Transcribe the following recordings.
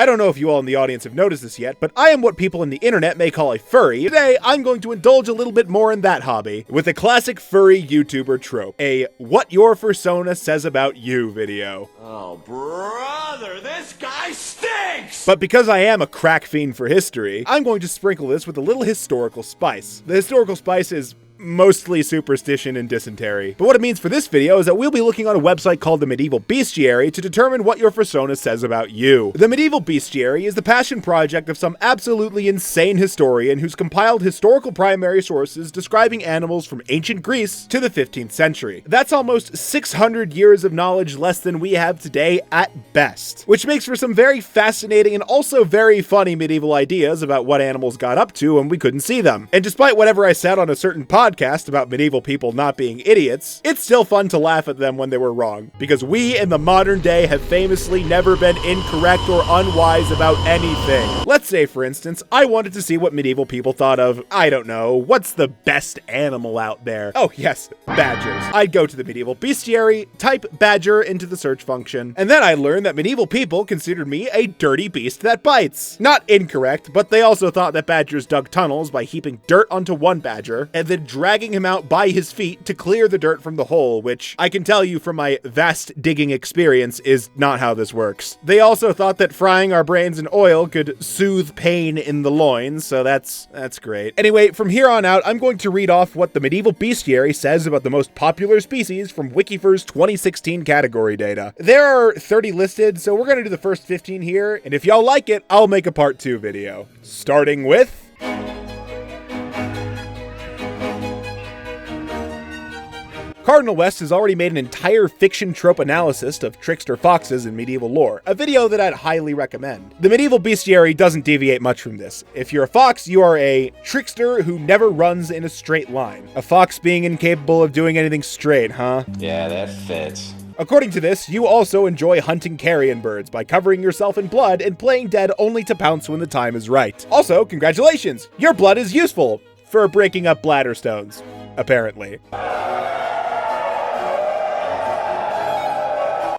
I don't know if you all in the audience have noticed this yet, but I am what people in the internet may call a furry. Today, I'm going to indulge a little bit more in that hobby with a classic furry YouTuber trope, a what your Fursona says about you video. Oh, brother, this guy stinks! But because I am a crack fiend for history, I'm going to sprinkle this with a little historical spice. The historical spice is mostly superstition and dysentery. But what it means for this video is that we'll be looking on a website called the Medieval Bestiary to determine what your Fursona says about you. The Medieval Bestiary is the passion project of some absolutely insane historian who's compiled historical primary sources describing animals from ancient Greece to the 15th century. That's almost 600 years of knowledge less than we have today at best, which makes for some very fascinating and also very funny medieval ideas about what animals got up to when we couldn't see them. And despite whatever I said on a certain podcast about medieval people not being idiots, it's still fun to laugh at them when they were wrong, because we in the modern day have famously never been incorrect or unwise about anything. Let's say, for instance, I wanted to see what medieval people thought of, I don't know, what's the best animal out there? Oh yes, badgers. I'd go to the Medieval Bestiary, type badger into the search function, and then I learned that medieval people considered me a dirty beast that bites. Not incorrect, but they also thought that badgers dug tunnels by heaping dirt onto one badger, and then dragging him out by his feet to clear the dirt from the hole, which I can tell you from my vast digging experience is not how this works. They also thought that frying our brains in oil could soothe pain in the loins, so that's great. Anyway, from here on out, I'm going to read off what the Medieval Bestiary says about the most popular species from Wikifur's 2016 category data. There are 30 listed, so we're gonna do the first 15 here, and if y'all like it, I'll make a part 2 video. Starting with Cardinal West has already made an entire fiction trope analysis of trickster foxes in medieval lore, a video that I'd highly recommend. The Medieval Bestiary doesn't deviate much from this. If you're a fox, you are a trickster who never runs in a straight line. A fox being incapable of doing anything straight, huh? Yeah, that fits. According to this, you also enjoy hunting carrion birds by covering yourself in blood and playing dead only to pounce when the time is right. Also, congratulations! Your blood is useful for breaking up bladder stones, apparently.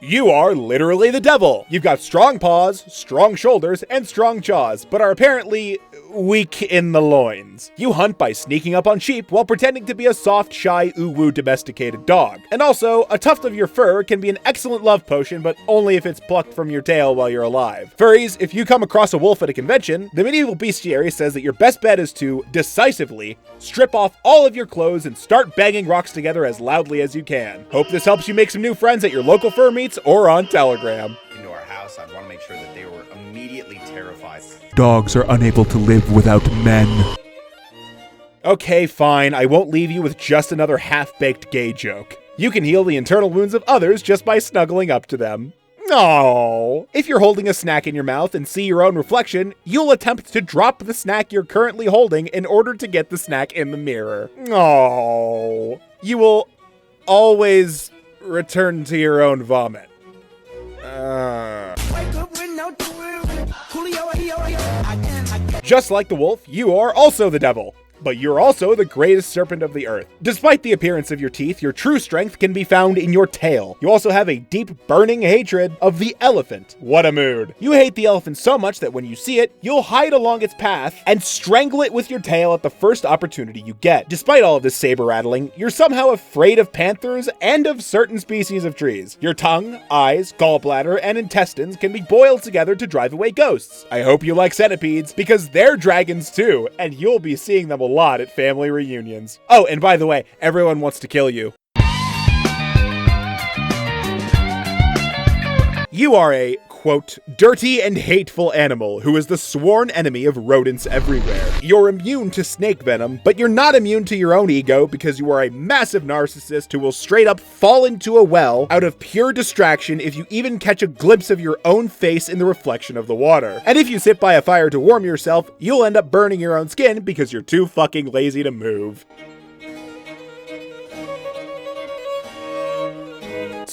You are literally the devil. You've got strong paws, strong shoulders, and strong jaws, but are apparently weak in the loins. You hunt by sneaking up on sheep while pretending to be a soft, shy, uwu domesticated dog. And also, a tuft of your fur can be an excellent love potion, but only if it's plucked from your tail while you're alive. Furries, if you come across a wolf at a convention, the Medieval Bestiary says that your best bet is to, decisively, strip off all of your clothes and start banging rocks together as loudly as you can. Hope this helps you make some new friends at your local fur meets or on Telegram. Into our house, I'd want to make sure that they were immediately terrified. Dogs are unable to live without men. Okay, fine, I won't leave you with just another half-baked gay joke. You can heal the internal wounds of others just by snuggling up to them. Aww. If you're holding a snack in your mouth and see your own reflection, you'll attempt to drop the snack you're currently holding in order to get the snack in the mirror. Aww. You will always return to your own vomit. Just like the wolf, you are also the devil. But you're also the greatest serpent of the earth. Despite the appearance of your teeth, your true strength can be found in your tail. You also have a deep, burning hatred of the elephant. What a mood. You hate the elephant so much that when you see it, you'll hide along its path and strangle it with your tail at the first opportunity you get. Despite all of this saber rattling, you're somehow afraid of panthers and of certain species of trees. Your tongue, eyes, gallbladder, and intestines can be boiled together to drive away ghosts. I hope you like centipedes, because they're dragons too, and you'll be seeing them a lot at family reunions. Oh, and by the way, everyone wants to kill you. You are a, quote, dirty and hateful animal who is the sworn enemy of rodents everywhere. You're immune to snake venom, but you're not immune to your own ego because you are a massive narcissist who will straight up fall into a well out of pure distraction if you even catch a glimpse of your own face in the reflection of the water. And if you sit by a fire to warm yourself, you'll end up burning your own skin because you're too fucking lazy to move.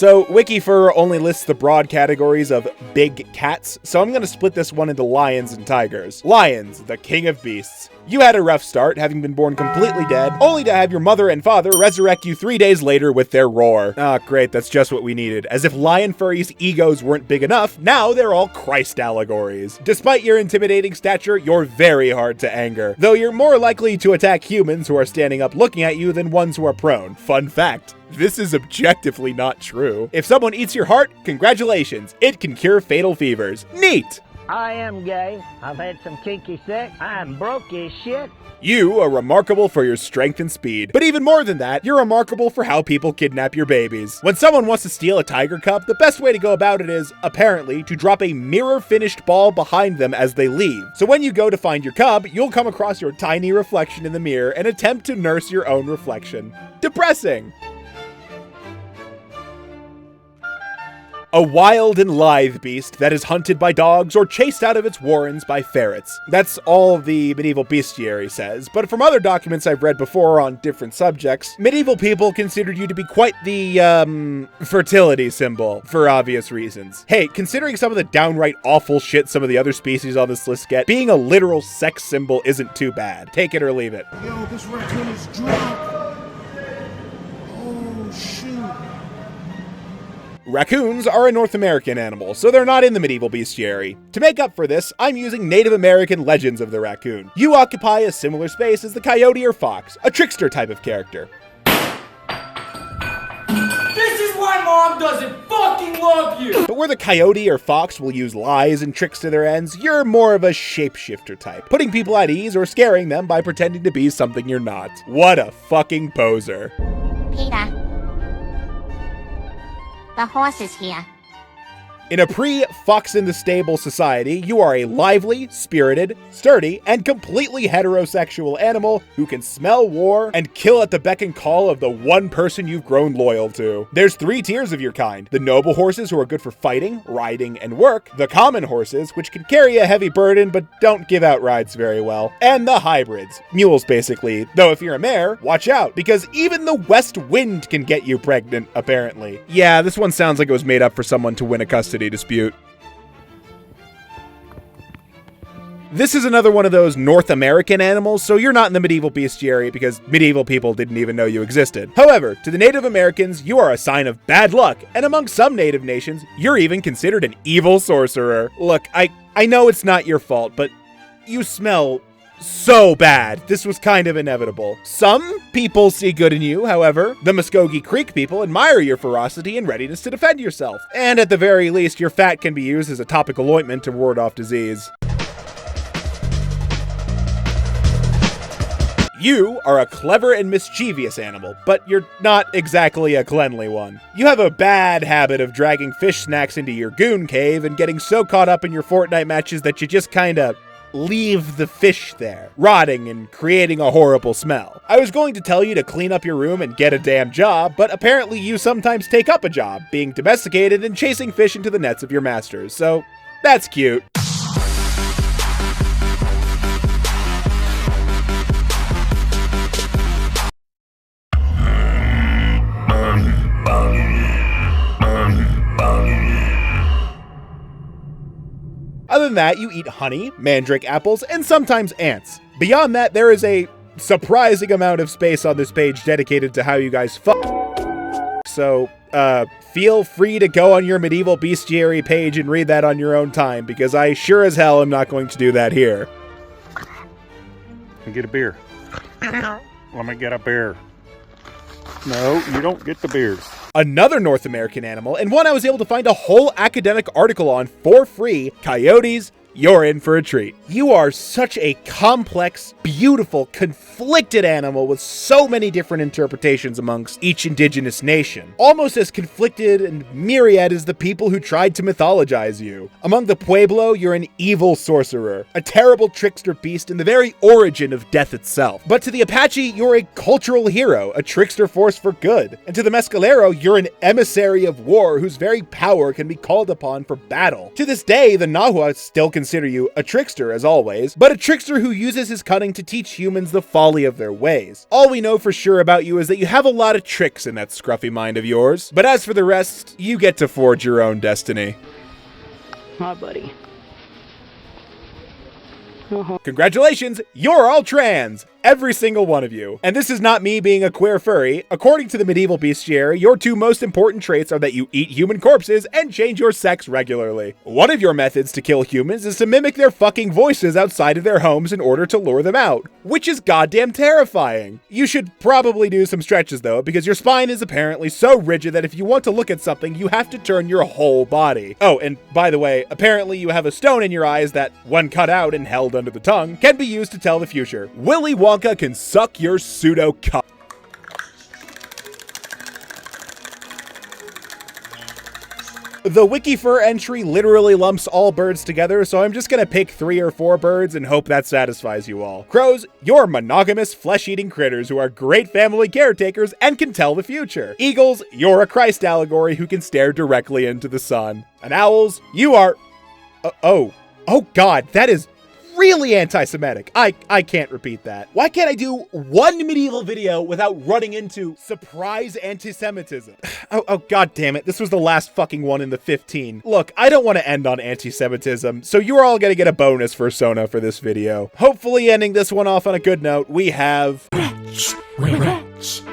So WikiFur only lists the broad categories of big cats, so I'm gonna split this one into lions and tigers. Lions, the king of beasts. You had a rough start, having been born completely dead, only to have your mother and father resurrect you 3 days later with their roar. Ah, great, that's just what we needed. As if lion furries' egos weren't big enough, now they're all Christ allegories. Despite your intimidating stature, you're very hard to anger, though you're more likely to attack humans who are standing up looking at you than ones who are prone. Fun fact. This is objectively not true. If someone eats your heart, congratulations, it can cure fatal fevers. Neat! I am gay. I've had some kinky sex. I'm broke as shit. You are remarkable for your strength and speed. But even more than that, you're remarkable for how people kidnap your babies. When someone wants to steal a tiger cub, the best way to go about it is, apparently, to drop a mirror-finished ball behind them as they leave. So when you go to find your cub, you'll come across your tiny reflection in the mirror and attempt to nurse your own reflection. Depressing! A wild and lithe beast that is hunted by dogs or chased out of its warrens by ferrets. That's all the medieval bestiary says, but from other documents I've read before on different subjects, medieval people considered you to be quite the, fertility symbol, for obvious reasons. Hey, considering some of the downright awful shit some of the other species on this list get, being a literal sex symbol isn't too bad. Take it or leave it. Yo, this raccoon is drunk. Oh, shoot. Raccoons are a North American animal, so they're not in the medieval bestiary. To make up for this, I'm using Native American legends of the raccoon. You occupy a similar space as the coyote or fox, a trickster type of character. This is why Mom doesn't fucking love you! But where the coyote or fox will use lies and tricks to their ends, you're more of a shapeshifter type, putting people at ease or scaring them by pretending to be something you're not. What a fucking poser. Peter, the horse is here. In a pre-Fox in the Stable society, you are a lively, spirited, sturdy, and completely heterosexual animal who can smell war and kill at the beck and call of the one person you've grown loyal to. There's 3 tiers of your kind. The noble horses who are good for fighting, riding, and work. The common horses, which can carry a heavy burden but don't give out rides very well. And the hybrids. Mules, basically. Though if you're a mare, watch out, because even the west wind can get you pregnant, apparently. Yeah, this one sounds like it was made up for someone to win a custody dispute. This is another one of those North American animals, so you're not in the medieval bestiary because medieval people didn't even know you existed. However, to the Native Americans, you are a sign of bad luck, and among some Native nations, you're even considered an evil sorcerer. Look, I know it's not your fault, but you smell so bad. This was kind of inevitable. Some people see good in you, however. The Muskogee Creek people admire your ferocity and readiness to defend yourself. And at the very least, your fat can be used as a topical ointment to ward off disease. You are a clever and mischievous animal, but you're not exactly a cleanly one. You have a bad habit of dragging fish snacks into your goon cave and getting so caught up in your Fortnite matches that you just kinda leave the fish there, rotting and creating a horrible smell. I was going to tell you to clean up your room and get a damn job, but apparently you sometimes take up a job, being domesticated and chasing fish into the nets of your masters, so that's cute. Other than that, you eat honey, mandrake apples, and sometimes ants. Beyond that, there is a surprising amount of space on this page dedicated to how you guys fuck. So, feel free to go on your medieval bestiary page and read that on your own time, because I sure as hell am not going to do that here. Get a beer. Let me get a beer. No, you don't get the beers. Another North American animal, and one I was able to find a whole academic article on for free, coyotes. You're in for a treat. You are such a complex, beautiful, conflicted animal with so many different interpretations amongst each indigenous nation. Almost as conflicted and myriad as the people who tried to mythologize you. Among the Pueblo, you're an evil sorcerer, a terrible trickster beast and the very origin of death itself. But to the Apache, you're a cultural hero, a trickster force for good. And to the Mescalero, you're an emissary of war whose very power can be called upon for battle. To this day, the Nahua still consider consider you a trickster as always, but a trickster who uses his cunning to teach humans the folly of their ways. All we know for sure about you is that you have a lot of tricks in that scruffy mind of yours, but as for the rest, you get to forge your own destiny. Hi, buddy. Congratulations, you're all trans! Every single one of you. And this is not me being a queer furry. According to the medieval bestiary, your two most important traits are that you eat human corpses and change your sex regularly. One of your methods to kill humans is to mimic their fucking voices outside of their homes in order to lure them out, which is goddamn terrifying. You should probably do some stretches though, because your spine is apparently so rigid that if you want to look at something, you have to turn your whole body. Oh, and by the way, apparently you have a stone in your eyes that, when cut out and held under the tongue, can be used to tell the future. Willy Wonka can suck your pseudo cock. The Wikifur entry literally lumps all birds together, so I'm just gonna pick 3 or 4 birds and hope that satisfies you all. Crows, you're monogamous, flesh-eating critters who are great family caretakers and can tell the future. Eagles, you're a Christ allegory who can stare directly into the sun. And owls, you are... oh god, that is really anti-Semitic. I can't repeat that. Why can't I do one medieval video without running into surprise anti-Semitism? oh god damn it. This was the last fucking one in the 15. Look, I don't want to end on anti-Semitism, so you're all gonna get a bonus Fursona for this video. Hopefully ending this one off on a good note, we have... Rats, we're rats,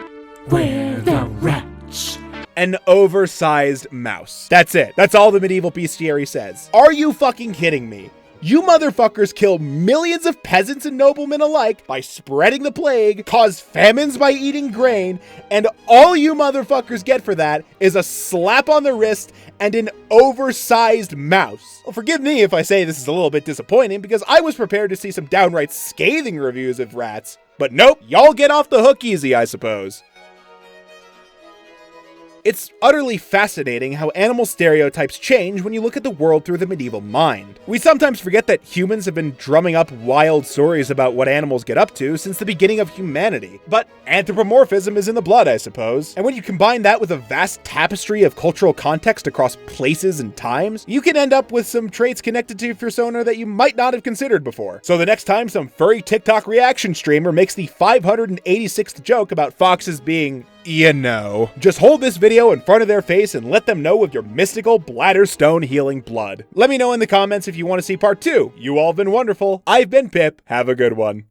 we're the rats. An oversized mouse. That's it. That's all the medieval bestiary says. Are you fucking kidding me? You motherfuckers kill millions of peasants and noblemen alike by spreading the plague, cause famines by eating grain, and all you motherfuckers get for that is a slap on the wrist and an oversized mouse. Well, forgive me if I say this is a little bit disappointing, because I was prepared to see some downright scathing reviews of rats. But nope, y'all get off the hook easy, I suppose. It's utterly fascinating how animal stereotypes change when you look at the world through the medieval mind. We sometimes forget that humans have been drumming up wild stories about what animals get up to since the beginning of humanity. But anthropomorphism is in the blood, I suppose. And when you combine that with a vast tapestry of cultural context across places and times, you can end up with some traits connected to your persona that you might not have considered before. So the next time some furry TikTok reaction streamer makes the 586th joke about foxes being... you know, just hold this video in front of their face and let them know of your mystical bladder stone healing blood. Let me know in the comments if you want to see part 2. You all have been wonderful. I've been Pip. Have a good one.